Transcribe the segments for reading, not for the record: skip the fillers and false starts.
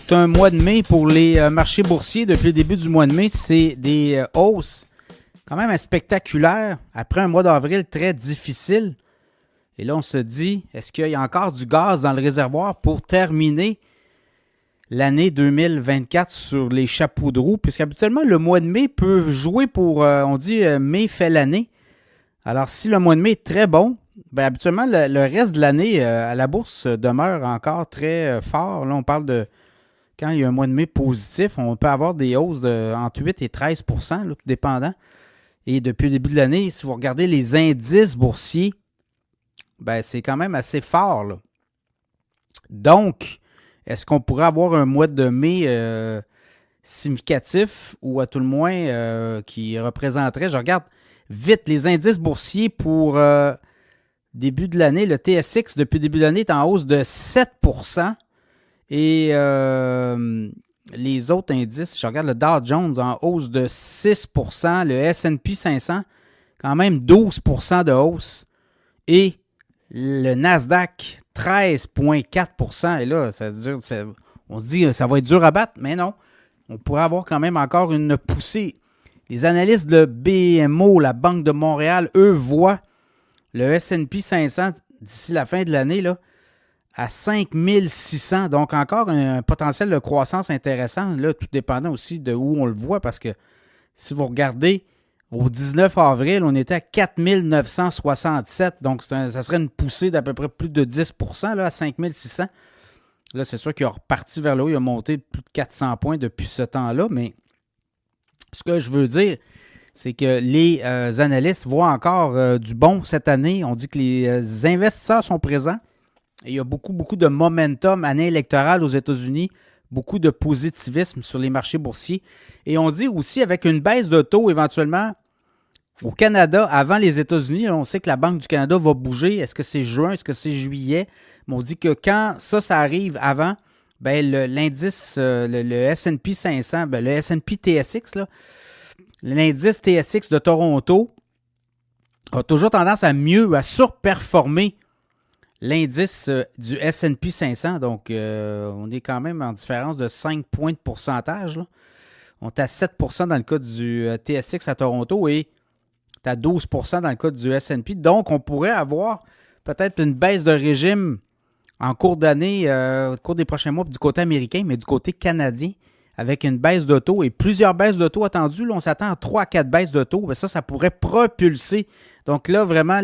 tout un mois de mai pour les marchés boursiers. Depuis le début du mois de mai, c'est des hausses quand même spectaculaires après un mois d'avril très difficile. Et là, on se dit, est-ce qu'il y a encore du gaz dans le réservoir pour terminer l'année 2024 sur les chapeaux de roue? Puisqu'habituellement, le mois de mai peut jouer pour, on dit, mai fait l'année. Alors, si le mois de mai est très bon, bien, habituellement, le reste de l'année à la bourse demeure encore très fort. Là, on parle de quand il y a un mois de mai positif, on peut avoir des hausses entre 8 et 13 %, là, tout dépendant. Et depuis le début de l'année, si vous regardez les indices boursiers, ben, c'est quand même assez fort, là. Donc, est-ce qu'on pourrait avoir un mois de mai significatif ou à tout le moins qui représenterait, je regarde vite les indices boursiers pour début de l'année. Le TSX, depuis le début de l'année, est en hausse de 7 % et les autres indices, je regarde le Dow Jones en hausse de 6 %, le S&P 500, quand même 12 % de hausse et le Nasdaq, 13,4 %. Et là, on se dit ça va être dur à battre, mais non. On pourrait avoir quand même encore une poussée. Les analystes de BMO, la Banque de Montréal, eux, voient le S&P 500 d'ici la fin de l'année là, à 5600. Donc, encore un potentiel de croissance intéressant, là, tout dépendant aussi de où on le voit, parce que si vous regardez, au 19 avril, on était à 4967. Donc, ça serait une poussée d'à peu près plus de 10 % là, à 5600. Là, c'est sûr qu'il a reparti vers le haut. Il a monté plus de 400 points depuis ce temps-là. Mais ce que je veux dire, c'est que les analystes voient encore du bon cette année. On dit que les investisseurs sont présents. Et il y a beaucoup, beaucoup de momentum, année électorale aux États-Unis, beaucoup de positivisme sur les marchés boursiers. Et on dit aussi avec une baisse de taux éventuellement au Canada avant les États-Unis. On sait que la Banque du Canada va bouger. Est-ce que c'est juin? Est-ce que c'est juillet? Mais on dit que quand ça arrive avant, ben l'indice, le S&P 500, ben le S&P TSX, là, l'indice TSX de Toronto a toujours tendance à surperformer l'indice du S&P 500. Donc, on est quand même en différence de 5 points de pourcentage, là. On est à 7 % dans le cas du TSX à Toronto et à 12 % dans le cas du S&P. Donc, on pourrait avoir peut-être une baisse de régime en cours d'année, au cours des prochains mois du côté américain, mais du côté canadien, avec une baisse de taux et plusieurs baisses de taux attendues. Là, on s'attend à 3 à 4 baisses de taux. Bien, ça pourrait propulser. Donc là, vraiment,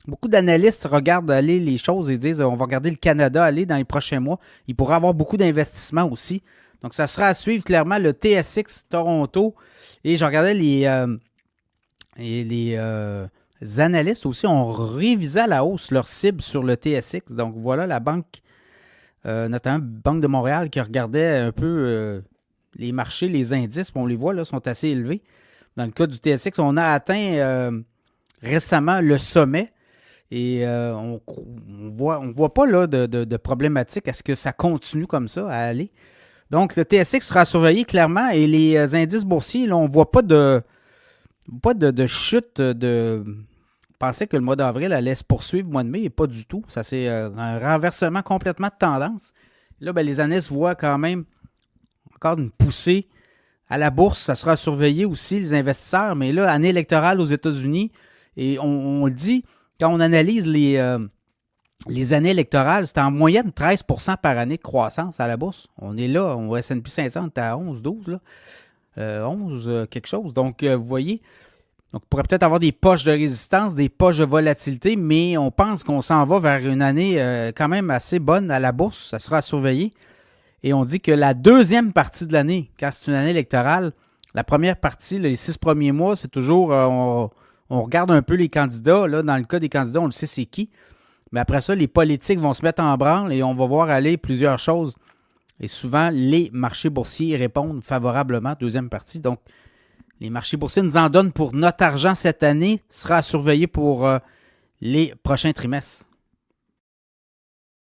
beaucoup d'analystes regardent aller les choses et disent on va regarder le Canada aller dans les prochains mois. Il pourrait avoir beaucoup d'investissements aussi. Donc, ça sera à suivre clairement le TSX Toronto. Et je regardais les analystes aussi ont révisé à la hausse leur cible sur le TSX. Donc, voilà la banque, notamment Banque de Montréal, qui regardait un peu les marchés, les indices. On les voit, là, sont assez élevés. Dans le cas du TSX, on a atteint récemment le sommet. Et on voit pas là de problématique à ce que ça continue comme ça à aller. Donc, le TSX sera surveillé clairement et les indices boursiers, là, on ne voit pas de chute de... On pensait que le mois d'avril allait se poursuivre le mois de mai et pas du tout. Ça, c'est un renversement complètement de tendance. Là, ben, les analystes voient quand même encore une poussée à la bourse. Ça sera surveillé aussi, les investisseurs. Mais là, année électorale aux États-Unis, et on le dit, quand on analyse les années électorales, c'est en moyenne 13 % par année de croissance à la bourse. On est là, au S&P 500, on est à 11, 12, là. 11 quelque chose. Donc, vous voyez, donc, on pourrait peut-être avoir des poches de résistance, des poches de volatilité, mais on pense qu'on s'en va vers une année quand même assez bonne à la bourse. Ça sera à surveiller. Et on dit que la deuxième partie de l'année, quand c'est une année électorale, la première partie, les 6 premiers mois, c'est toujours... on regarde un peu les candidats. Là, dans le cas des candidats, on le sait c'est qui. Mais après ça, les politiques vont se mettre en branle et on va voir aller plusieurs choses. Et souvent, les marchés boursiers répondent favorablement, deuxième partie. Donc, les marchés boursiers nous en donnent pour notre argent cette année, sera à surveiller pour les prochains trimestres.